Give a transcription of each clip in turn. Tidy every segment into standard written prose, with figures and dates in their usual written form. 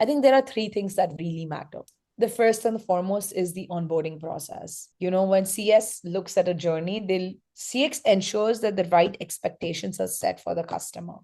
I think there are three things that really matter. The first and the foremost is the onboarding process. When CS looks at a journey, CX ensures that the right expectations are set for the customer,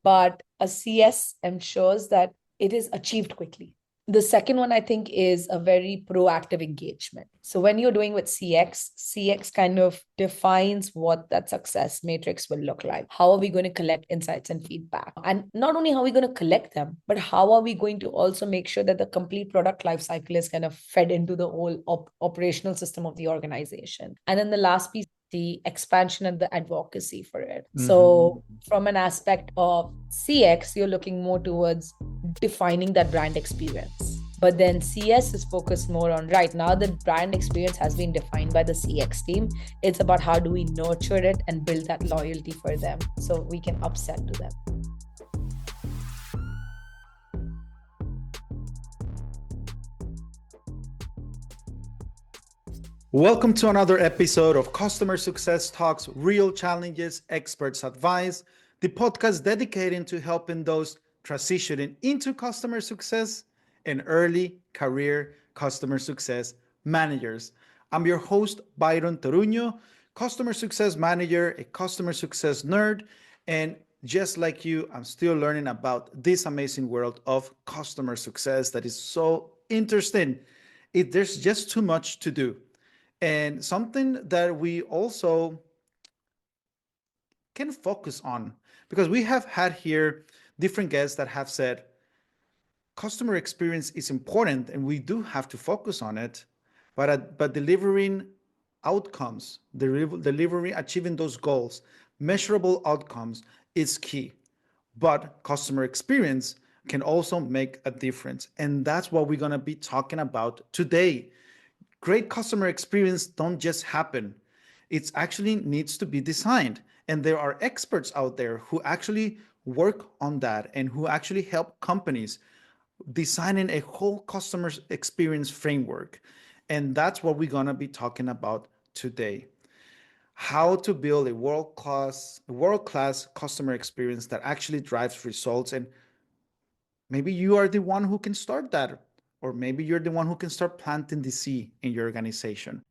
but a CS ensures that it is achieved quickly. The second one, I think, is a very proactive engagement. So when you're doing with CX kind of defines what that success matrix will look like. How are we going to collect insights and feedback? And not only how are we going to collect them, but how are we going to also make sure that the complete product lifecycle is kind of fed into the whole operational system of the organization. And then the last piece, the expansion and the advocacy for it. So from an aspect of CX, you're looking more towards defining that brand experience. But then CS is focused more on right now, the brand experience has been defined by the CX team. It's about how do we nurture it and build that loyalty for them so we can upsell to them. Welcome to another episode of Customer Success Talks, Real Challenges, Experts Advice, the podcast dedicated to helping those transitioning into customer success and early career customer success managers. I'm your host, Byron Toruño, customer success manager, a customer success nerd, and just like you, I'm still learning about this amazing world of customer success that is so interesting. There's just too much to do. And something that we also can focus on, because we have had here different guests that have said customer experience is important and we do have to focus on it, but delivering outcomes, delivering, achieving those goals, measurable outcomes is key. But customer experience can also make a difference. And that's what we're going to be talking about today. Great customer experience don't just happen. It actually needs to be designed. And there are experts out there who actually work on that and who actually help companies designing a whole customer experience framework. And that's what we're going to be talking about today. How to build a world-class customer experience that actually drives results. And maybe you are the one who can start that, or maybe you're the one who can start planting the seed in your organization.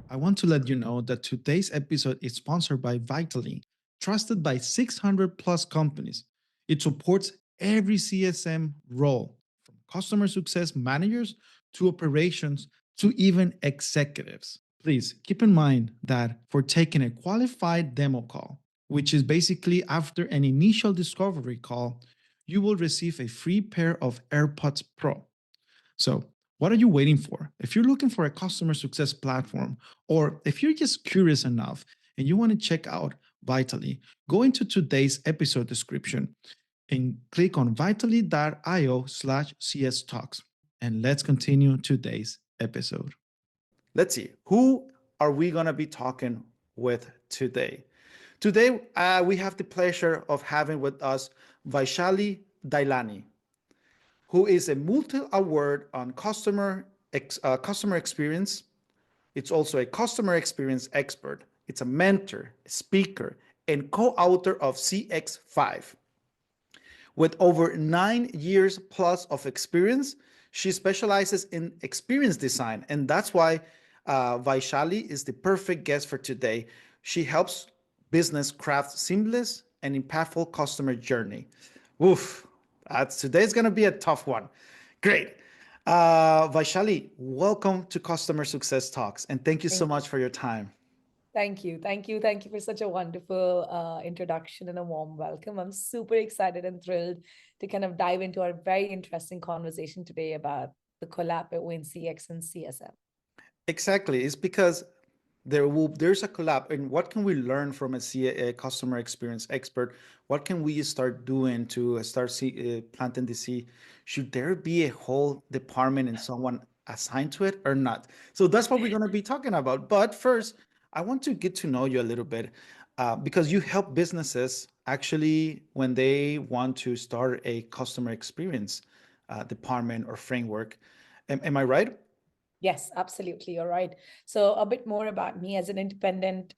I want to let you know that today's episode is sponsored by Vishali, trusted by 600 plus companies. It supports every CSM role, from customer success managers to operations to even executives. Please keep in mind that for taking a qualified demo call, which is basically after an initial discovery call, you will receive a free pair of AirPods Pro. So, what are you waiting for? If you're looking for a customer success platform, or if you're just curious enough and you want to check out Vishali, go into today's episode description and click on vishali.io/CS Talks. And let's continue today's episode. Let's see, who are we going to be talking with today? Today, we have the pleasure of having with us Vaishali Dialani, who is a multi-award on customer experience. It's also a customer experience expert. It's a mentor, a speaker, and co-author of CX5. With over 9 years plus of experience, she specializes in experience design, and that's why Vaishali is the perfect guest for today. She helps business craft seamless and impactful customer journey. Oof, today's going to be a tough one. Great. Vaishali, welcome to Customer Success Talks, and thank you so much for your time. Thank you. Thank you. Thank you for such a wonderful introduction and a warm welcome. I'm super excited and thrilled to kind of dive into our very interesting conversation today about the collab between CX and CSM. Exactly. It's because there's a collab, and what can we learn from a customer experience expert? What can we start doing to start planting the seed? Should there be a whole department and someone assigned to it or not? So that's what we're going to be talking about. But first, I want to get to know you a little bit, because you help businesses actually when they want to start a customer experience department or framework. Am I right? Yes, absolutely. You're right. So a bit more about me as an independent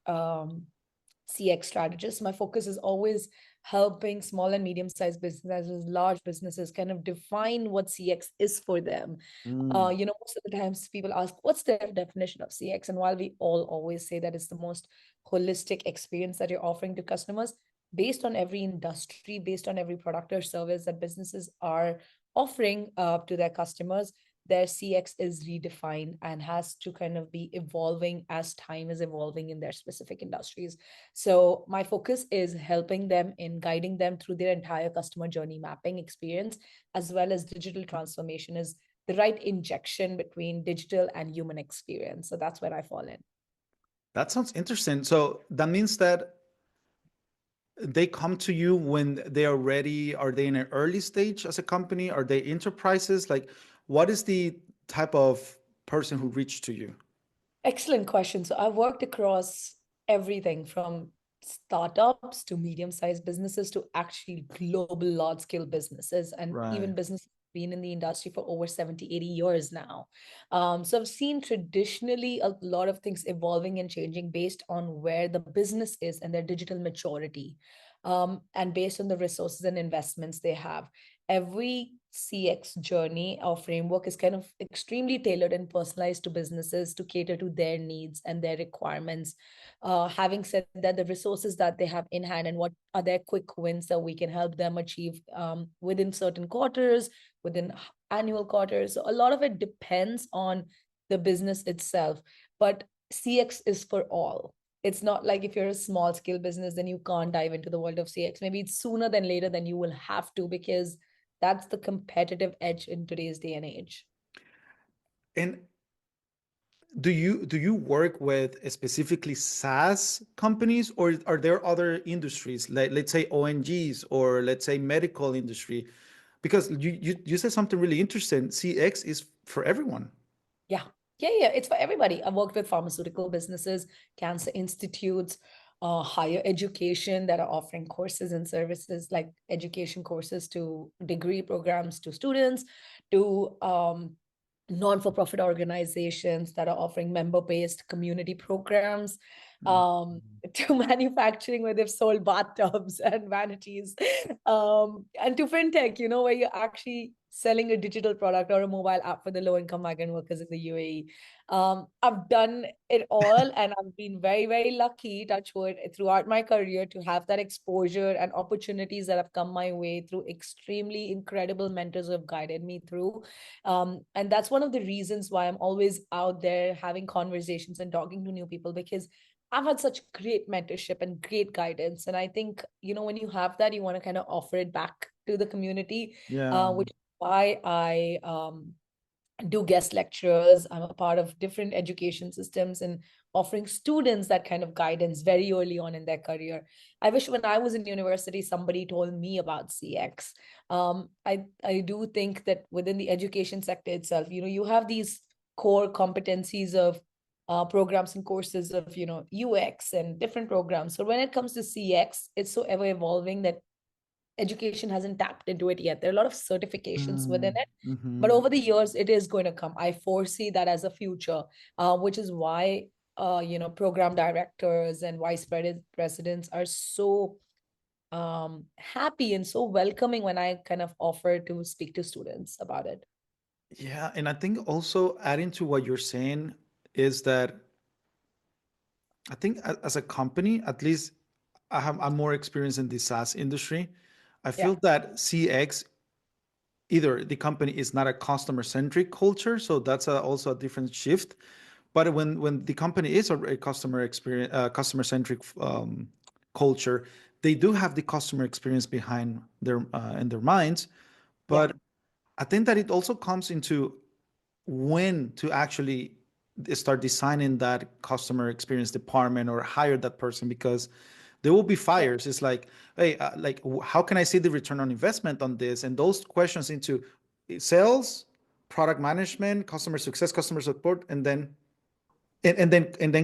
CX strategist. My focus is always helping small and medium-sized businesses, large businesses kind of define what CX is for them. Mm. Most of the times people ask, what's their definition of CX? And while we all always say that it's the most holistic experience that you're offering to customers, based on every industry, based on every product or service that businesses are offering to their customers, their CX is redefined and has to kind of be evolving as time is evolving in their specific industries. So my focus is helping them in guiding them through their entire customer journey mapping experience, as well as digital transformation is the right injection between digital and human experience. So that's where I fall in. That sounds interesting. So that means that they come to you when they are ready. Are they in an early stage as a company? Are they enterprises? Like, what is the type of person who reached to you? Excellent question. So I've worked across everything from startups to medium-sized businesses to actually global large-scale businesses and Right. even businesses been in the industry for over 70, 80 years now. So I've seen traditionally a lot of things evolving and changing based on where the business is and their digital maturity, and based on the resources and investments they have. Every CX journey or framework is kind of extremely tailored and personalized to businesses to cater to their needs and their requirements. Having said that, the resources that they have in hand and what are their quick wins that we can help them achieve within certain quarters, within annual quarters. So a lot of it depends on the business itself, but CX is for all. It's not like if you're a small scale business, then you can't dive into the world of CX. Maybe it's sooner than later than you will have to, because that's the competitive edge in today's day and age. And do you work with specifically SaaS companies, or are there other industries, like let's say ONGs or let's say medical industry? Because you said something really interesting. CX is for everyone. Yeah. Yeah. It's for everybody. I've worked with pharmaceutical businesses, cancer institutes, higher education that are offering courses and services like education courses to degree programs to students, to non-for-profit organizations that are offering member-based community programs, Mm. to manufacturing where they've sold bathtubs and vanities, and to fintech, where you're actually selling a digital product or a mobile app for the low-income migrant workers in the UAE. I've done it all, and I've been very, very lucky, touch wood, throughout my career to have that exposure and opportunities that have come my way through extremely incredible mentors who have guided me through. And that's one of the reasons why I'm always out there having conversations and talking to new people, because I've had such great mentorship and great guidance. And I think, when you have that, you want to kind of offer it back to the community, Yeah. which is why I do guest lectures. I'm a part of different education systems and offering students that kind of guidance very early on in their career. I wish when I was in university, somebody told me about CX. I do think that within the education sector itself, you have these core competencies of programs and courses of, UX and different programs. So when it comes to CX, it's so ever evolving that education hasn't tapped into it yet. There are a lot of certifications within it, but Mm-hmm. over the years, it is going to come. I foresee that as a future, which is why program directors and presidents are so happy and so welcoming when I kind of offer to speak to students about it. Yeah, and I think also adding to what you're saying is that I think as a company, at least I'm more experienced in the SaaS industry. I Yeah, feel that CX, either the company is not a customer centric culture, so that's also a different shift. But when the company is a customer experience, customer centric culture, they do have the customer experience behind their in their minds. yeah, But I think that it also comes into when to actually start designing that customer experience department or hire that person, because there will be yeah. fires. It's like, hey, how can I see the return on investment on this? And those questions into sales, product management, customer success, customer support, and then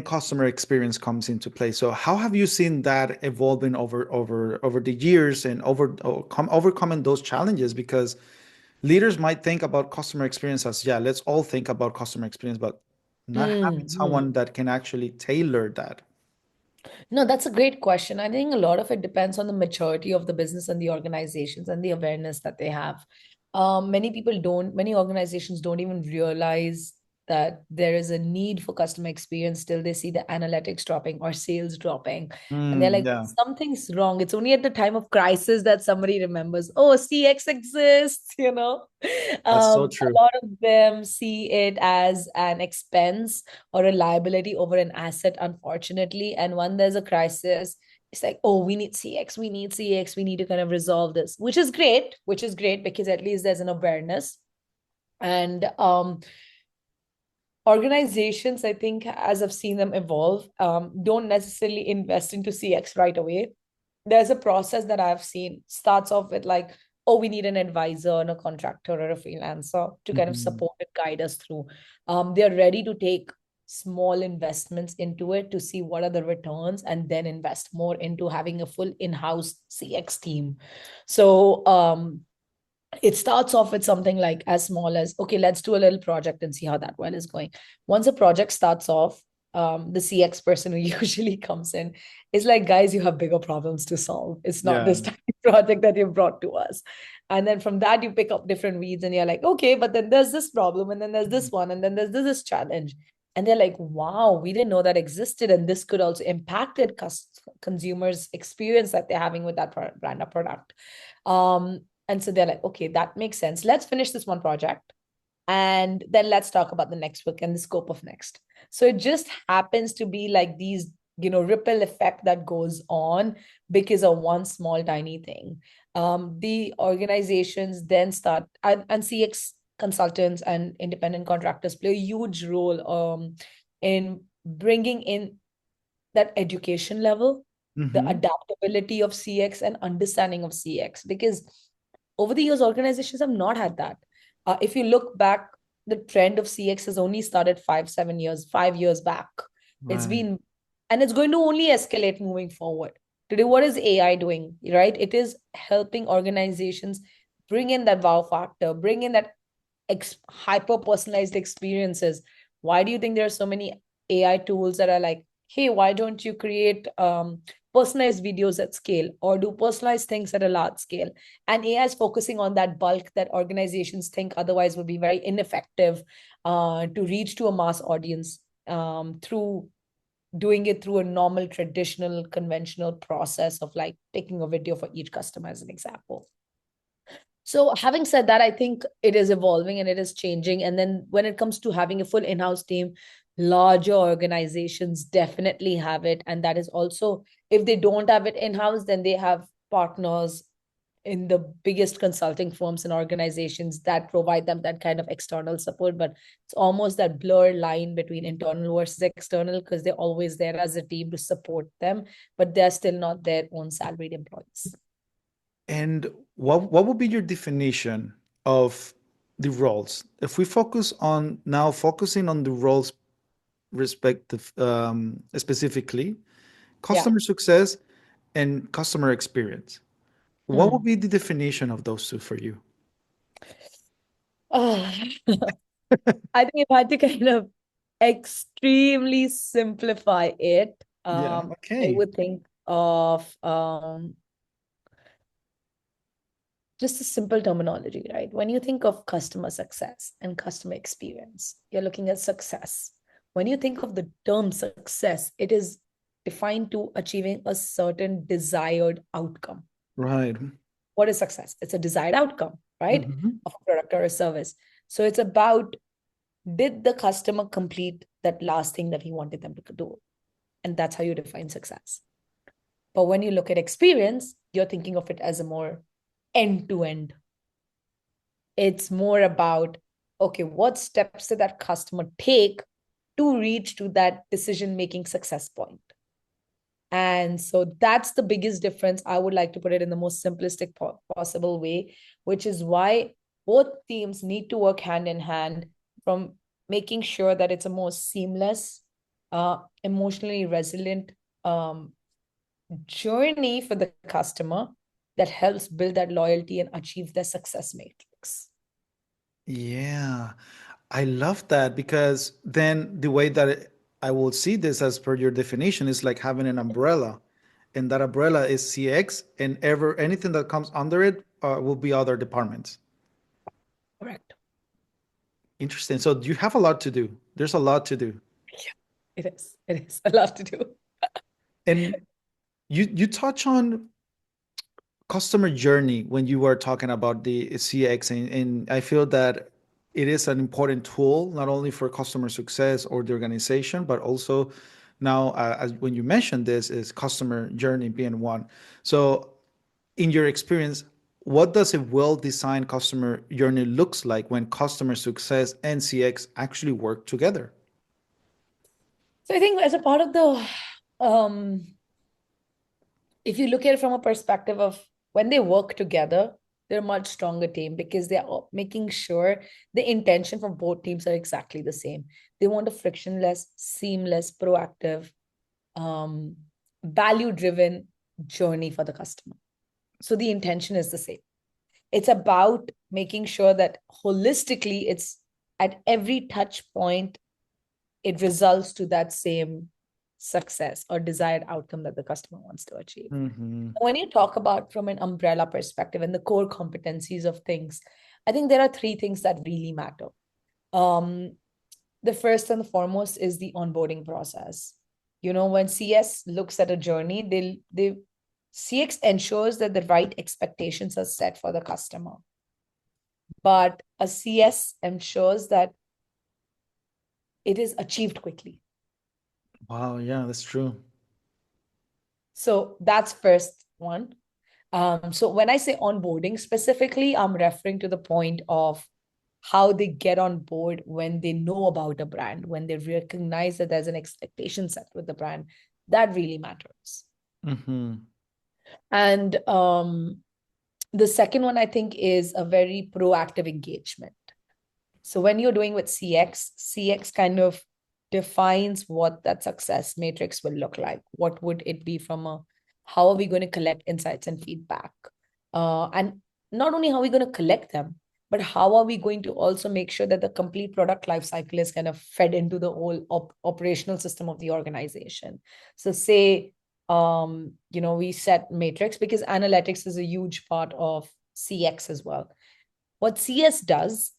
customer experience comes into play. So how have you seen that evolving over the years and overcoming those challenges? Because leaders might think about customer experience as, yeah, let's all think about customer experience, but not having Mhm. someone that can actually tailor that. No, that's a great question. I think a lot of it depends on the maturity of the business and the organizations and the awareness that they have. Many organizations don't even realize that there is a need for customer experience till they see the analytics dropping or sales dropping. And they're like, Yeah, something's wrong. It's only at the time of crisis that somebody remembers, oh, CX exists, you know? that's so A true. lot of them see it as an expense or a liability over an asset, unfortunately. And when there's a crisis, it's like, oh, we need CX, we need CX, we need to kind of resolve this, which is great because at least there's an awareness. And organizations, I think, as I've seen them evolve, don't necessarily invest into CX right away. There's a process that I've seen starts off with like, oh, we need an advisor and a contractor or a freelancer to kind of Mhm. support and guide us through. They're ready to take small investments into it to see what are the returns and then invest more into having a full in-house CX team. So it starts off with something like as small as, okay, let's do a little project and see how that one is going. Once a project starts off, the CX person who usually comes in is like, guys, you have bigger problems to solve. It's not Yeah. this tiny project that you've brought to us. And then from that, you pick up different weeds and you're like, okay, but then there's this problem, and then there's this one, and then there's this challenge. And they're like, wow, we didn't know that existed. And this could also impact consumers' experience that they're having with that brand or product. And so they're like, okay, that makes sense. Let's finish this one project. And then let's talk about the next book and the scope of next. So it just happens to be like these, ripple effect that goes on because of one small tiny thing. The organizations then start, and CX consultants and independent contractors play a huge role in bringing in that education level, the Hmm. adaptability of CX and understanding of CX, because over the years, organizations have not had that. If you look back, the trend of CX has only started 5 years back. It's Right. been, and it's going to only escalate moving forward. Today, what is AI doing, right? It is helping organizations bring in that wow factor, bring in that hyper personalized experiences. Why do you think there are so many AI tools that are like, hey, why don't you create personalized videos at scale or do personalized things at a large scale? And AI is focusing on that bulk that organizations think otherwise would be very ineffective to reach to a mass audience through doing it through a normal, traditional, conventional process of like taking a video for each customer as an example. So, having said that, I think it is evolving and it is changing. And then when it comes to having a full in house team, larger organizations definitely have it. And that is also, if they don't have it in house, then they have partners in the biggest consulting firms and organizations that provide them that kind of external support. But it's almost that blur line between internal versus external because they're always there as a team to support them, but they're still not their own salaried employees. And what would be your definition of the roles? If we focus on now focusing on the roles respective specifically, Yeah. customer success and customer experience. What would Hmm. be the definition of those two for you? Oh, I think if I had to kind of extremely simplify it, Yeah, I okay. would think of just a simple terminology, right? When you think of customer success and customer experience, you're looking at success. When you think of the term success, it is defined to achieving a certain desired outcome. Right. What is success? It's a desired outcome, right? Hmm. Of a product or a service. So it's about, did the customer complete that last thing that he wanted them to do? And that's how you define success. But when you look at experience, you're thinking of it as a more end to end. It's more about, okay, what steps did that customer take to reach to that decision making success point? And so that's the biggest difference. I would like to put it in the most simplistic possible way, which is why both teams need to work hand in hand from making sure that it's a more seamless, emotionally resilient journey for the customer that helps build that loyalty and achieve their success matrix. Yeah, I love that because then the way that I will see this as per your definition is like having an umbrella, and that umbrella is CX, and ever anything that comes under it will be other departments. Correct. Interesting. So you have a lot to do. There's a lot to do. Yeah, it is. It is a lot to do. And you touch on customer journey when you were talking about the CX, and I feel that it is an important tool not only for customer success or the organization, but also now as when you mentioned this is customer journey being one. So in your experience, what does a well-designed customer journey looks like when customer success and CX actually work together? So I think as a part of the if you look at it from a perspective of when they work together, they're a much stronger team because they're making sure the intention from both teams are exactly the same. They want a frictionless, seamless, proactive, value-driven journey for the customer. So the intention is the same. It's about making sure that holistically, it's at every touch point, it results to that same success or desired outcome that the customer wants to achieve. Mm-hmm. When you talk about from an umbrella perspective and the core competencies of things, I think there are three things that really matter. The first and the foremost is the onboarding process. When CS looks at a journey, they CX ensures that the right expectations are set for the customer. But a CS ensures that it is achieved quickly. Wow, yeah, that's true. So that's first one. So when I say onboarding specifically, I'm referring to the point of how they get on board when they know about a brand, when they recognize that there's an expectation set with the brand. That really matters. Mm-hmm. And the second one, I think, is a very proactive engagement. So when you're doing with CX kind of defines what that success matrix will look like. What would it be how are we going to collect insights and feedback? And not only how are we going to collect them, but how are we going to also make sure that the complete product life cycle is kind of fed into the whole operational system of the organization. So say, we set matrix because analytics is a huge part of CX as well. What CS does,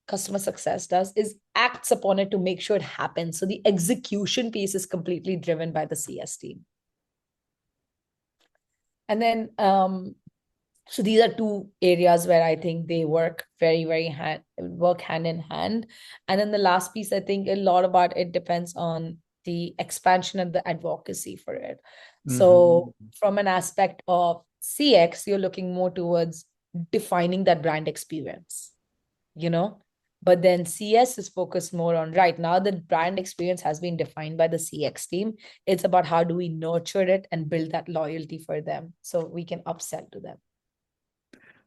customer success does, is acts upon it to make sure it happens. So the execution piece is completely driven by the CS team. And then, so these are two areas where I think they work very, very work hand in hand. And then the last piece, I think a lot about it depends on the expansion and the advocacy for it. So Mm-hmm. from an aspect of CX, you're looking more towards defining that brand experience, but then CS is focused more on right now the brand experience has been defined by the CX team. It's about how do we nurture it and build that loyalty for them so we can upsell to them.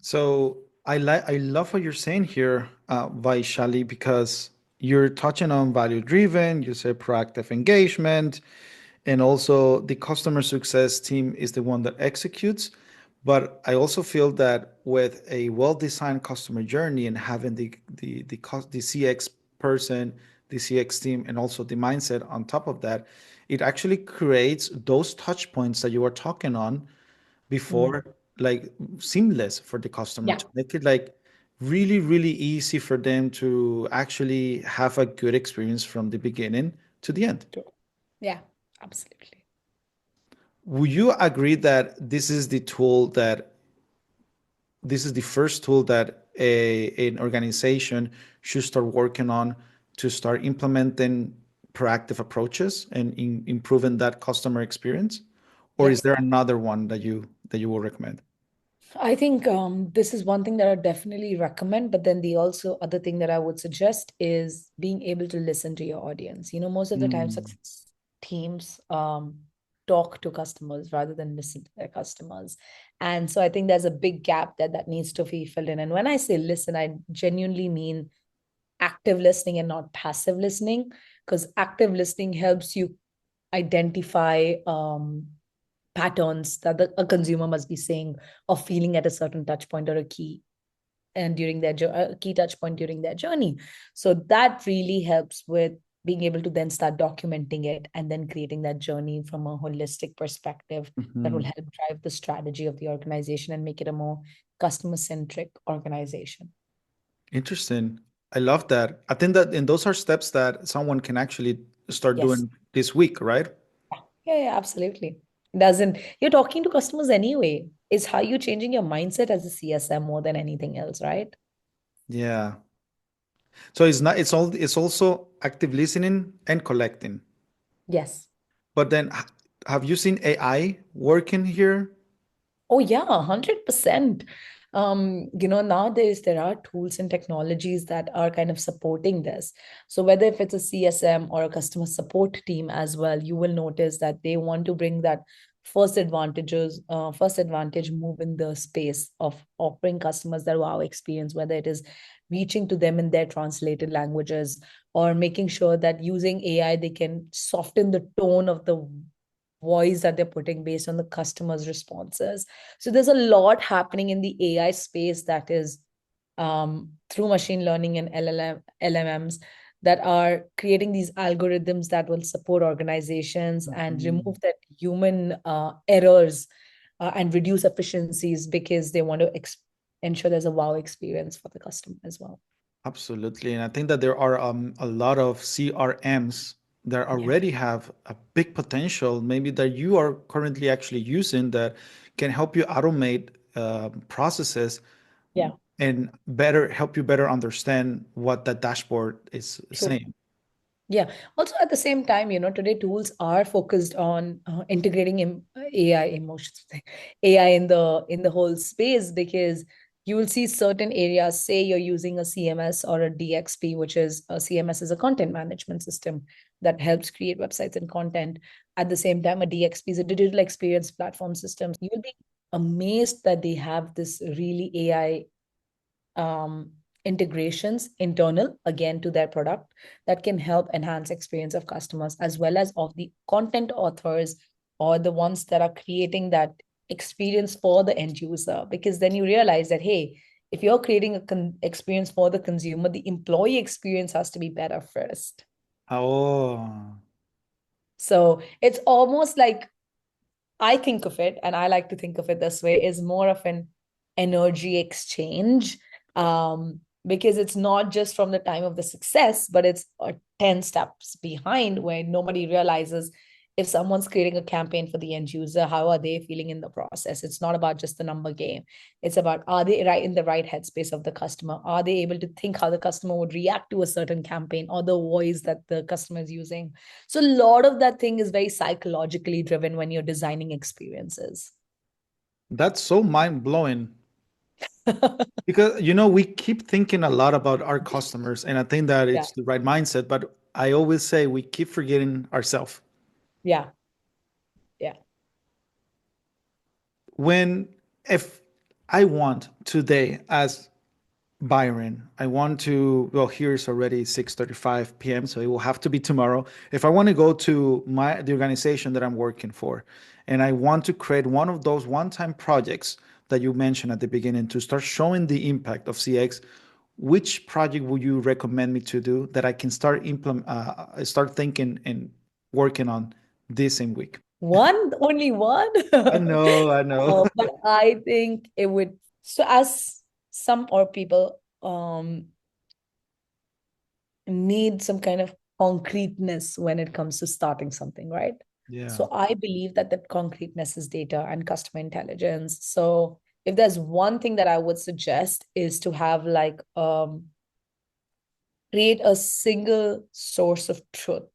So I love what you're saying here, Vaishali, because you're touching on value driven. You say proactive engagement, and also the customer success team is the one that executes. But I also feel that with a well-designed customer journey and having the CX person, the CX team, and also the mindset on top of that, it actually creates those touch points that you were talking on Mm. before, like seamless for the customer Yeah, to make it like really, really easy for them to actually have a good experience from the beginning to the end. true. Yeah, absolutely. Would you agree that this is the first tool that an organization should start working on to start implementing proactive approaches and improving that customer experience? Or is Yes. there another one that you will recommend? I think this is one thing that I definitely recommend, but then the also other thing that I would suggest is being able to listen to your audience. Most of the time, Mm. success teams talk to customers rather than listen to their customers, and so I think there's a big gap that needs to be filled in. And when I say listen, I genuinely mean active listening and not passive listening, because active listening helps you identify patterns that a consumer must be saying or feeling at a certain touch point or a key and during their key touch point during their journey. So that really helps with being able to then start documenting it and then creating that journey from a holistic perspective that will Mhm. help drive the strategy of the organization and make it a more customer centric organization. Interesting. I love that. I think that, and those are steps that someone can actually start Yes. doing this week, right? Yeah, absolutely. Doesn't you're talking to customers anyway. Is how you changing your mindset as a CSM more than anything else, right? Yeah. So it's not, it's also active listening and collecting. Yes. But then have you seen AI working here? Oh yeah, 100%. Nowadays there are tools and technologies that are kind of supporting this. So whether if it's a CSM or a customer support team as well, you will notice that they want to bring that first advantage move in the space of offering customers that wow experience, whether it is reaching to them in their translated languages or making sure that using AI, they can soften the tone of the voice that they're putting based on the customer's responses. So there's a lot happening in the AI space that is through machine learning and LLMs that are creating these algorithms that will support organizations and Mhm. remove that human errors and reduce efficiencies because they want to ensure there's a wow experience for the customer as well. Absolutely. And I think that there are a lot of CRMs that Yeah. already have a big potential, maybe that you are currently actually using that can help you automate processes Yeah. and better help you better understand what that dashboard is True. saying. Yeah. Also, at the same time, today tools are focused on integrating AI emotions, AI in the whole space because you will see certain areas. Say you're using a CMS or a DXP, which is a CMS is a content management system that helps create websites and content. At the same time, a DXP is a digital experience platform system. You'll be amazed that they have this really AI integrations internal again to their product that can help enhance experience of customers as well as of the content authors or the ones that are creating that experience for the end user because then you realize that hey, if you're creating a experience for the consumer, the employee experience has to be better first. Oh, So it's almost like I think of it, and I like to think of it this way, is more of an energy exchange. Because it's not just from the time of the success, but it's 10 steps behind where nobody realizes if someone's creating a campaign for the end user, how are they feeling in the process? It's not about just the number game. It's about are they right in the right headspace of the customer? Are they able to think how the customer would react to a certain campaign or the voice that the customer is using? So a lot of that thing is very psychologically driven when you're designing experiences. that's so mind blowing. Because we keep thinking a lot about our customers, and I think that Yeah, it's the right mindset, but I always say we keep forgetting ourselves. yeah, yeah. When if I want today as Byron, I want to, well, here it's already 6:35 p.m., so it will have to be tomorrow. If I want to go to the organization that I'm working for, and I want to create one of those one-time projects that you mentioned at the beginning to start showing the impact of CX, which project would you recommend me to do that I can start thinking and working on this same week? One, only one. I know, I know. But I think it would, so as some or people need some kind of concreteness when it comes to starting something, right? Yeah. So I believe that that concreteness is data and customer intelligence. So if there's one thing that I would suggest is to have like create a single source of truth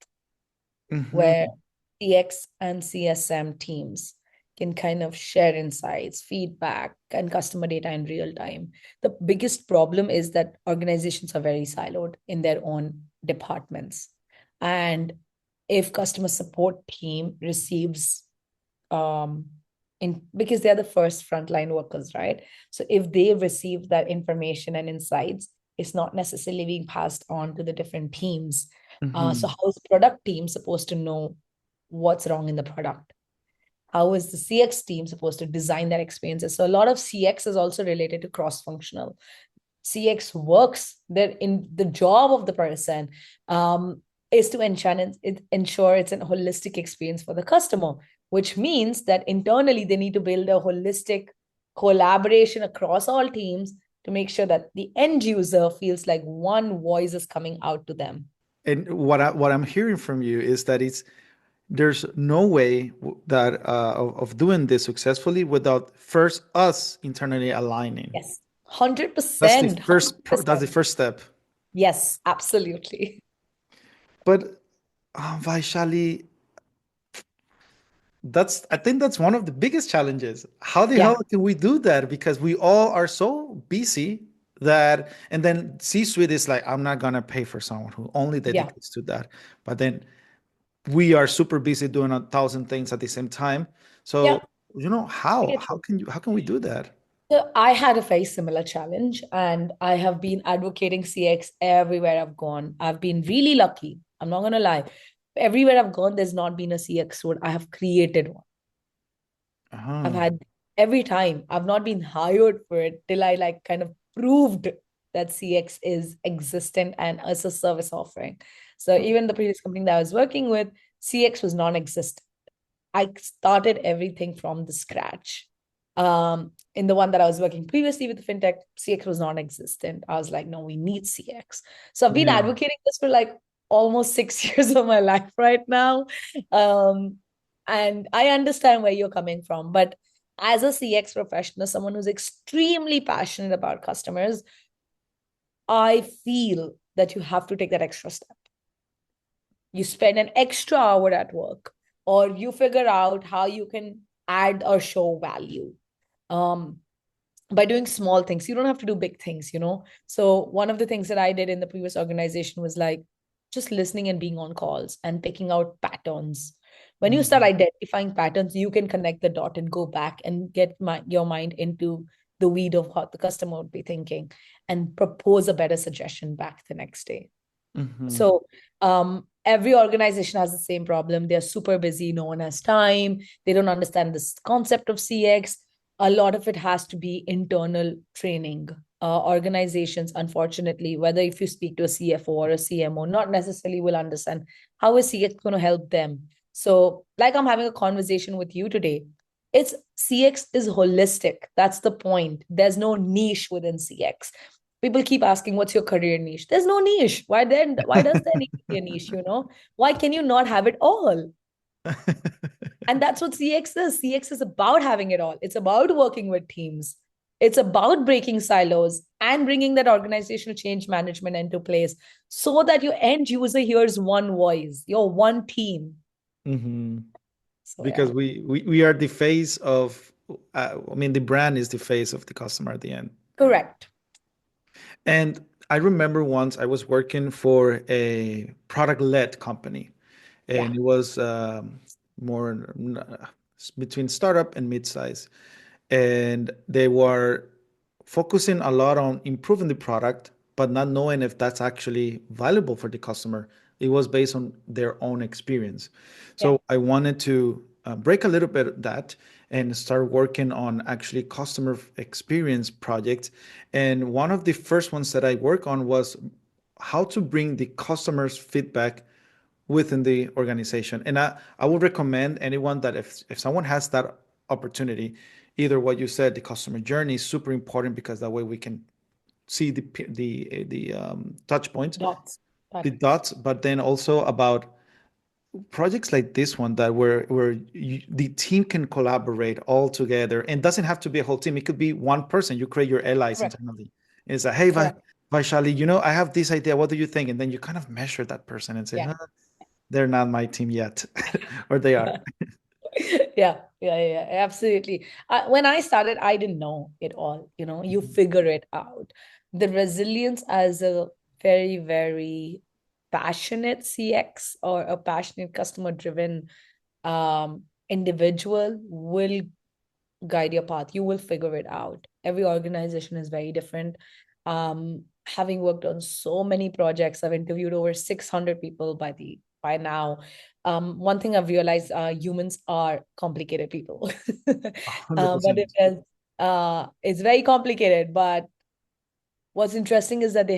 where Hmm. CX and CSM teams can kind of share insights, feedback, and customer data in real time. The biggest problem is that organizations are very siloed in their own departments. And if customer support team receives um in because they're the first frontline workers, right? So if they receive that information and insights, it's not necessarily being passed on to the different teams. So Hmm. how is the product team supposed to know what's wrong in the product? How is the CX team supposed to design that experiences? So a lot of CX is also related to cross-functional. CX works there in the job of the person. is to ensure it's a holistic experience for the customer, which means that internally they need to build a holistic collaboration across all teams to make sure that the end user feels like one voice is coming out to them. And what I'm hearing from you is that there's no way that of doing this successfully without first us internally aligning. Yes, 100%. That's the 100%. first step. Yes, absolutely. But Vaishali, I think that's one of the biggest challenges. How the hell Yeah, can we do that? Because we all are so busy that, and then C-suite is like, I'm not gonna pay for someone who only yeah, dedicates to that. But then we are super busy doing 1,000 things at the same time. yeah. So, I how get you. how can we do that? So I had a very similar challenge, and I have been advocating CX everywhere I've gone. I've been really lucky. I'm not gonna lie. Everywhere I've gone, there's not been a CX role. I have created one. I've Oh. had every time. I've not been hired for it till I like kind of proved that CX is existent and as a service offering. So even the previous company that I was working with, CX was non-existent. I started everything from the scratch. In the one that I was working previously with the fintech, CX was non-existent. I was like, no, we need CX. So I've been Yeah. advocating this for like almost 6 years of my life right now. Um, and I understand where you're coming from, but as a CX professional, someone who's extremely passionate about customers, I feel that you have to take that extra step. You spend an extra hour at work, or you figure out how you can add or show value um, by doing small things. You don't have to do big things. So one of the things that I did in the previous organization was like just listening and being on calls and picking out patterns. When you start Mhm. identifying patterns, you can connect the dot and go back and get your mind into the weed of what the customer would be thinking and propose a better suggestion back the next day. Mhm. So every organization has the same problem. They're super busy. No one has time. They don't understand this concept of CX. A lot of it has to be internal training. Organizations, unfortunately, whether if you speak to a CFO or a CMO, not necessarily will understand how is CX going to help them. So, like I'm having a conversation with you today, it's CX is holistic. That's the point. There's no niche within CX. People keep asking, what's your career niche? There's no niche. Why does there need to be a niche? Why can you not have it all? And that's what CX is. CX is about having it all. It's about working with teams. It's about breaking silos and bringing that organizational change management into place so that your end user hears one voice, your one team. Mhm. So Because yeah. we are the face of, I mean, the brand is the face of the customer at the end. Correct. And I remember once I was working for a product-led company, Yeah. and it was more between startup and mid-size. And they were focusing a lot on improving the product, but not knowing if that's actually valuable for the customer. It was based on their own experience. Yeah. So I wanted to break a little bit of that and start working on actually customer experience projects. And one of the first ones that I work on was how to bring the customer's feedback within the organization. And I would recommend anyone that if someone has that opportunity, either what you said, the customer journey is super important because that way we can see the touch points, Dots. the Got it. dots, but then also about projects like this one that where the team can collaborate all together and doesn't have to be a whole team. It could be one person. You create your allies Correct. internally. And it's like, hey, Correct. Vaishali, I have this idea. What do you think? And then you kind of measure that person and say, Yeah. huh, they're not my team yet, or they are. Yeah, absolutely. When I started, I didn't know it all. You figure it out. The resilience as a very, very passionate CX or a passionate customer driven individual will guide your path. You will figure it out. Every organization is very different. Having worked on so many projects, I've interviewed over 600 people by now. One thing I've realized, humans are complicated people. But 100%. it's very complicated. But what's interesting is that they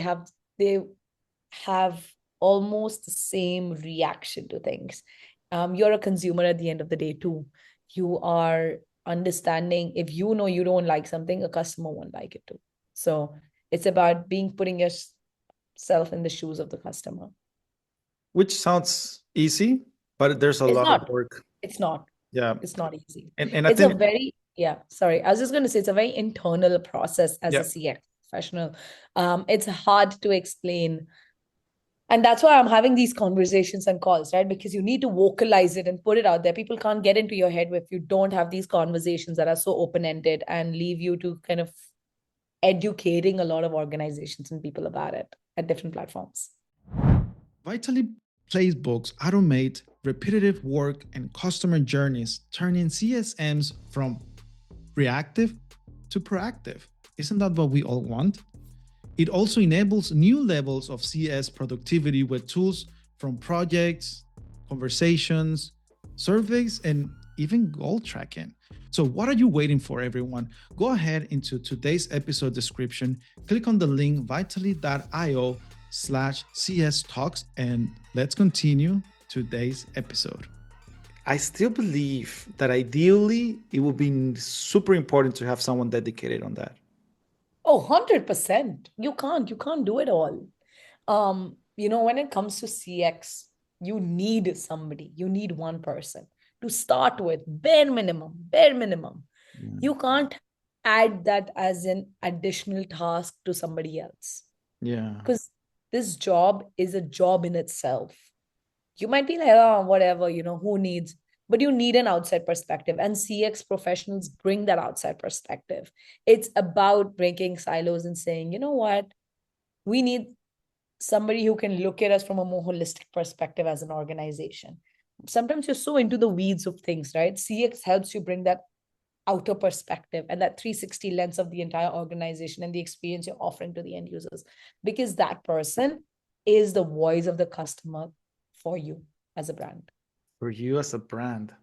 have almost the same reaction to things. You're a consumer at the end of the day too. You are understanding, if you know you don't like something, a customer won't like it too. So it's about putting yourself in the shoes of the customer. Which sounds easy, but there's a It's lot of not. work. It's not. Yeah. It's not easy. And I It's a think, very, yeah, sorry. I was just going to say it's a very internal process as yeah, a CX professional. It's hard to explain. And that's why I'm having these conversations and calls, right? Because you need to vocalize it and put it out there. People can't get into your head if you don't have these conversations that are so open-ended and leave you to kind of educating a lot of organizations and people about it at different platforms. Vitally playbooks automate repetitive work and customer journeys, turning CSMs from reactive to proactive. Isn't that what we all want? It also enables new levels of CS productivity with tools from projects, conversations, surveys, and even goal tracking. So, what are you waiting for, everyone? Go ahead into today's episode description, click on the link vitally.io/CS talks, and let's continue today's episode. I still believe that ideally it would be super important to have someone dedicated on that. Oh, 100%. You can't do it all. When it comes to CX, you need somebody, you need one person to start with, bare minimum, bare minimum. Yeah. You can't add that as an additional task to somebody else Yeah. because this job is a job in itself. You might be like, oh, whatever, who needs, but you need an outside perspective. And CX professionals bring that outside perspective. It's about breaking silos and saying, you know what, we need somebody who can look at us from a more holistic perspective as an organization. Sometimes you're so into the weeds of things, right? CX helps you bring that outer perspective and that 360 lens of the entire organization and the experience you're offering to the end users, because that person is the voice of the customer for you as a brand. For you as a brand.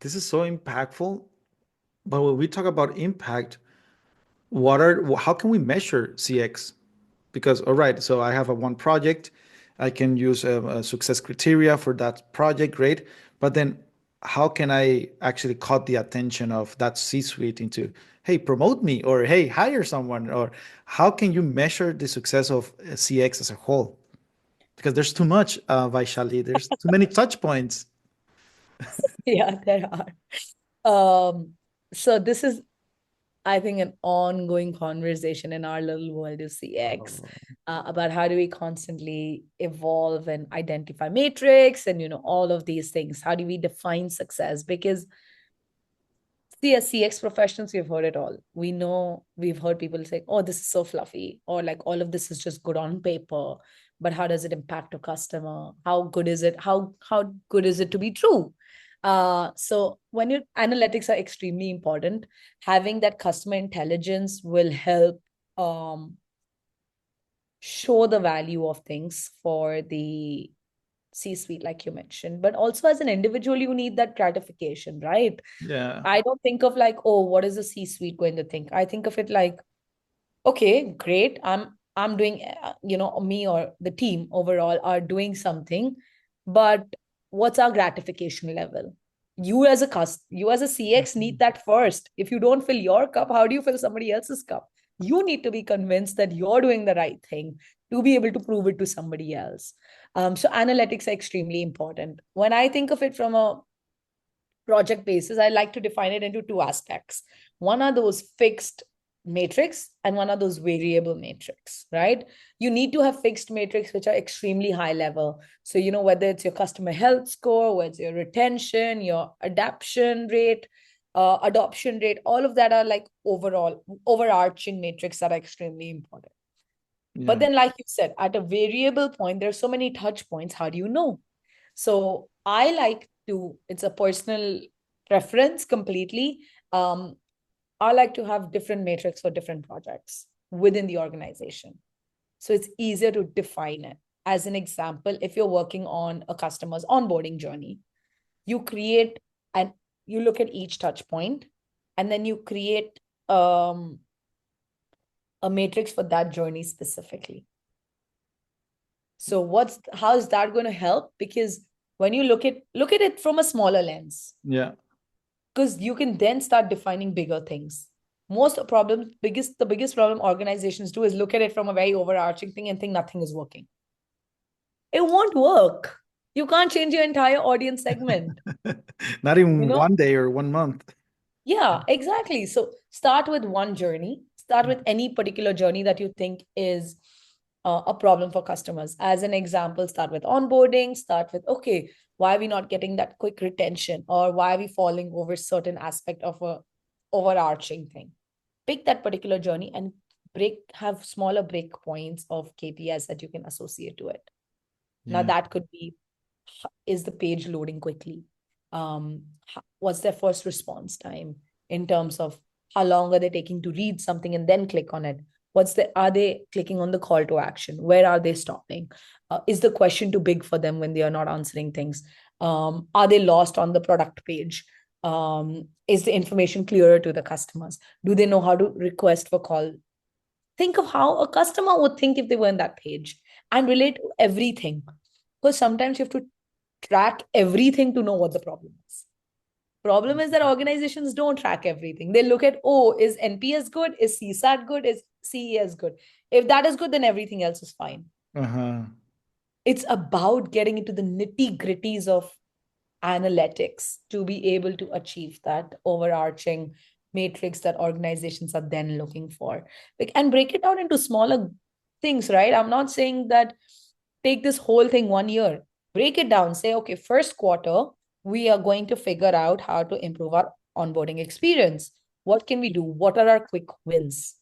This is so impactful. But when we talk about impact, how can we measure CX? Because, all right, so I have a one project, I can use a success criteria for that project, great. But then how can I actually caught the attention of that C-suite into, hey, promote me, or hey, hire someone, or how can you measure the success of CX as a whole? Because there's too much, Vaishali, there's too many touch points. Yeah, there are. So this is, I think, an ongoing conversation in our little world of CX about how do we constantly evolve and identify matrix and all of these things. How do we define success? Because see, as CX professionals, we've heard it all. We know we've heard people say, "Oh, this is so fluffy," or like all of this is just good on paper. But how does it impact a customer? How good is it? How good is it to be true? So when your analytics are extremely important, having that customer intelligence will help show the value of things for the C-suite, like you mentioned. But also as an individual, you need that gratification, right? Yeah. I don't think of like, oh, what is the C-suite going to think? I think of it like, okay, great. I'm doing, me or the team overall are doing something, but what's our gratification level? You as a CX need that first. If you don't fill your cup, how do you fill somebody else's cup? You need to be convinced that you're doing the right thing to be able to prove it to somebody else. So analytics are extremely important. When I think of it from a project basis, I like to define it into two aspects. One are those fixed matrix and one are those variable matrix, right? You need to have fixed matrix which are extremely high level. So, whether it's your customer health score, whether it's your retention, your adoption rate, all of that are like overall overarching matrix that are extremely important. But Yeah. then, like you said, at a variable point, there's so many touch points. How do you know? So I like to, it's a personal preference completely. Um, I like to have different metrics for different projects within the organization. So it's easier to define it. As an example, if you're working on a customer's onboarding journey, you create and you look at each touch point and then you create a matrix for that journey specifically. So how is that going to help? Because when you look at it from a smaller lens, Yeah. because you can then start defining bigger things. The biggest problem organizations do is look at it from a very overarching thing and think nothing is working. It won't work. You can't change your entire audience segment. Not You in know, one day or 1 month. yeah, exactly. So start with one journey, start with any particular journey that you think is a problem for customers. As an example, start with onboarding, start with, okay, why are we not getting that quick retention, or why are we falling over certain aspect of a overarching thing? Pick that particular journey and have smaller break points of KPIs that you can associate to it. Now Yeah. that could be, is the page loading quickly? What's their first response time in terms of how long are they taking to read something and then click on it? Are they clicking on the call to action? Where are they stopping? Is the question too big for them when they are not answering things? Are they lost on the product page? Is the information clearer to the customers? Do they know how to request for call? Think of how a customer would think if they were in that page, and relate to everything. Because sometimes you have to track everything to know what the problem is. Problem is that organizations don't track everything. They look at, oh, is NPS good? Is CSAT good? Is CES good? If that is good, then everything else is fine. Uh-huh. It's about getting into the nitty gritties of analytics to be able to achieve that overarching matrix that organizations are then looking for. And break it down into smaller things, right? I'm not saying that take this whole thing 1 year. Break it down. Say, okay, first quarter, we are going to figure out how to improve our onboarding experience. What can we do? What are our quick wins?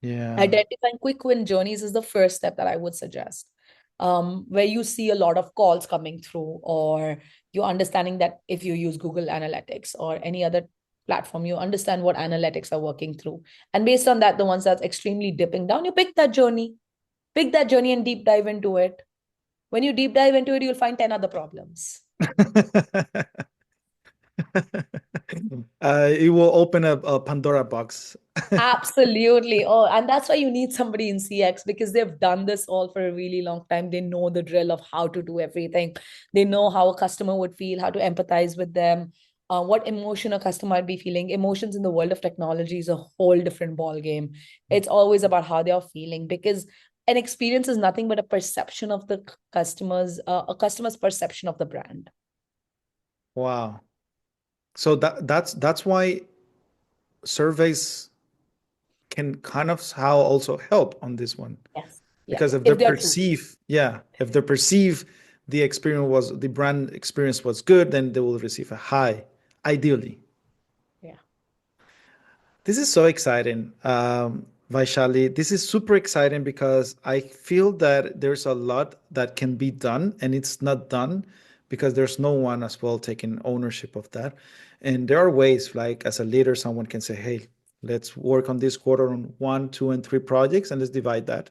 Yeah. Identifying quick win journeys is the first step that I would suggest. Where you see a lot of calls coming through, or you understanding that if you use Google Analytics or any other platform, you understand what analytics are working through. And based on that, the ones that's extremely dipping down, you pick that journey and deep dive into it. When you deep dive into it, you'll find 10 other problems. It will open a Pandora box. Absolutely. Oh, and that's why you need somebody in CX, because they've done this all for a really long time. They know the drill of how to do everything. They know how a customer would feel, how to empathize with them, what emotion a customer might be feeling. Emotions in the world of technology is a whole different ball game. It's always about how they are feeling, because an experience is nothing but a perception of the a customer's perception of the brand. Wow. So that's why surveys can kind of how also help on this one. Yes. Yeah. Because if they If they're true. perceive, yeah, if they perceive the brand experience was good, then they will receive a high, ideally. Yeah. This is so exciting, Vaishali. This is super exciting because I feel that there's a lot that can be done and it's not done because there's no one as well taking ownership of that. And there are ways, like as a leader, someone can say, hey, let's work on this quarter on 1, 2, and 3 projects and let's divide that.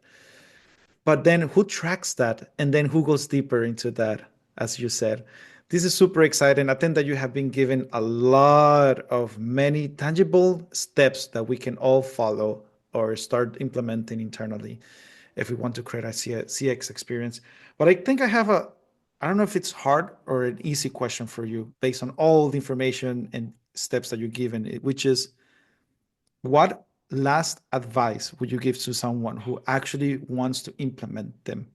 But then who tracks that? And then who goes deeper into that, as you said? This is super exciting. I think that you have been given a lot of many tangible steps that we can all follow or start implementing internally if we want to create a CX experience. But I think I don't know if it's hard or an easy question for you based on all the information and steps that you're given, which is what last advice would you give to someone who actually wants to implement them?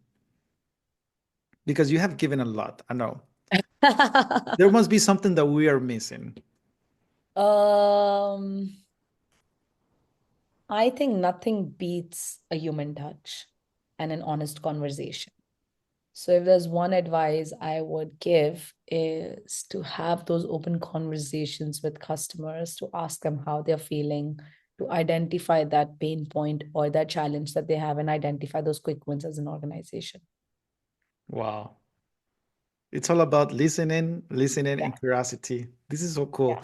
Because you have given a lot, I know. There must be something that we are missing. Um, I think nothing beats a human touch and an honest conversation. So if there's one advice I would give is to have those open conversations with customers, to ask them how they're feeling, to identify that pain point or that challenge that they have, and identify those quick wins as an organization. Wow. It's all about listening Yeah. and curiosity. This is so cool.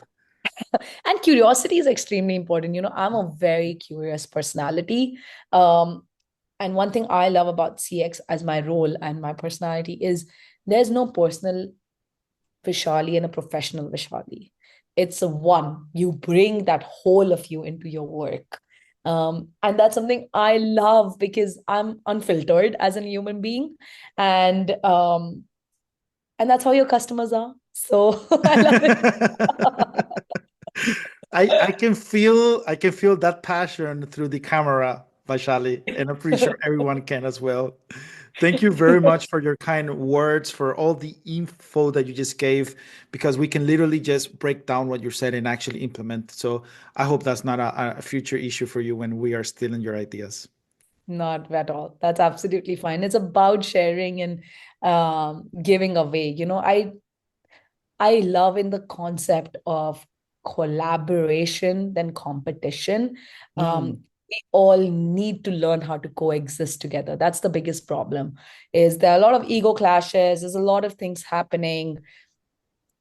And curiosity is extremely important. I'm a very curious personality. And one thing I love about CX as my role and my personality is there's no personal Vishali and a professional Vishali. It's a one. You bring that whole of you into your work. And that's something I love because I'm unfiltered as a human being. And and that's how your customers are. So I love it. I can feel that passion through the camera, Vaishali, and I'm pretty sure everyone can as well. Thank you very much for your kind words, for all the info that you just gave, because we can literally just break down what you said and actually implement. So I hope that's not a future issue for you when we are stealing your ideas. Not at all. That's absolutely fine. It's about sharing and giving away. I love in the concept of collaboration than competition. Mm. We all need to learn how to coexist together. That's the biggest problem. Is there are a lot of ego clashes? There's a lot of things happening,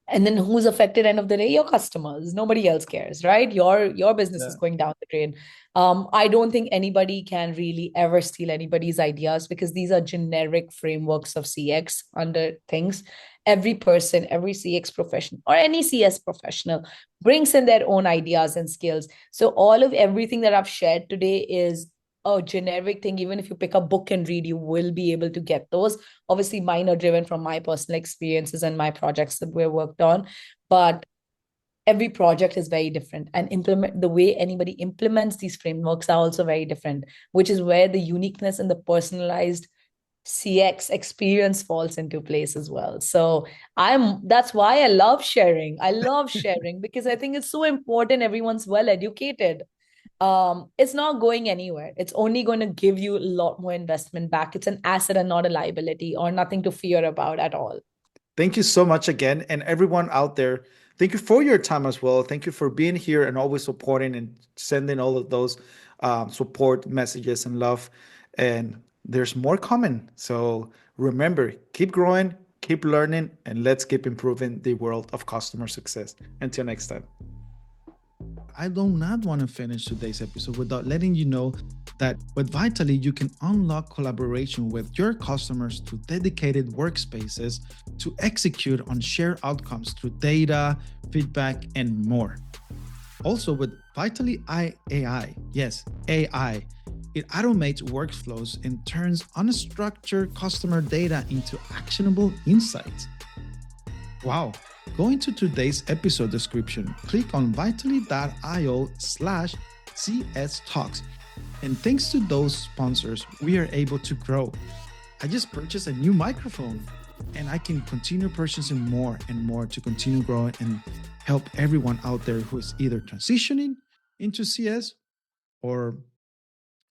and then who's affected end of the day? Your customers. Nobody else cares, right? Your business is Yeah. going down the drain. I don't think anybody can really ever steal anybody's ideas because these are generic frameworks of CX under things. Every person, every CX professional or any CS professional brings in their own ideas and skills. So all of everything that I've shared today is a generic thing. Even if you pick a book and read, you will be able to get those. Obviously, mine are driven from my personal experiences and my projects that we're worked on, but every project is very different, and implement the way anybody implements these frameworks are also very different, which is where the uniqueness and the personalized CX experience falls into place as well. So that's why I love sharing. I love sharing because I think it's so important everyone's well educated. It's not going anywhere. It's only going to give you a lot more investment back. It's an asset and not a liability or nothing to fear about at all. Thank you so much again. And everyone out there, thank you for your time as well. Thank you for being here and always supporting and sending all of those support messages and love. And there's more coming. So remember, keep growing, keep learning, and let's keep improving the world of customer success. Until next time. I do not want to finish today's episode without letting you know that with Vitally, you can unlock collaboration with your customers through dedicated workspaces to execute on shared outcomes through data, feedback, and more. Also, with Vitally AI, yes, AI, it automates workflows and turns unstructured customer data into actionable insights. Wow. Go into today's episode description, click on vitally.io/CS Talks. And thanks to those sponsors, we are able to grow. I just purchased a new microphone and I can continue purchasing more and more to continue growing and help everyone out there who is either transitioning into CS or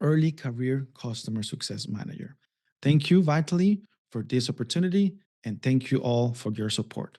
early career customer success manager. Thank you, Vitally, for this opportunity, and thank you all for your support.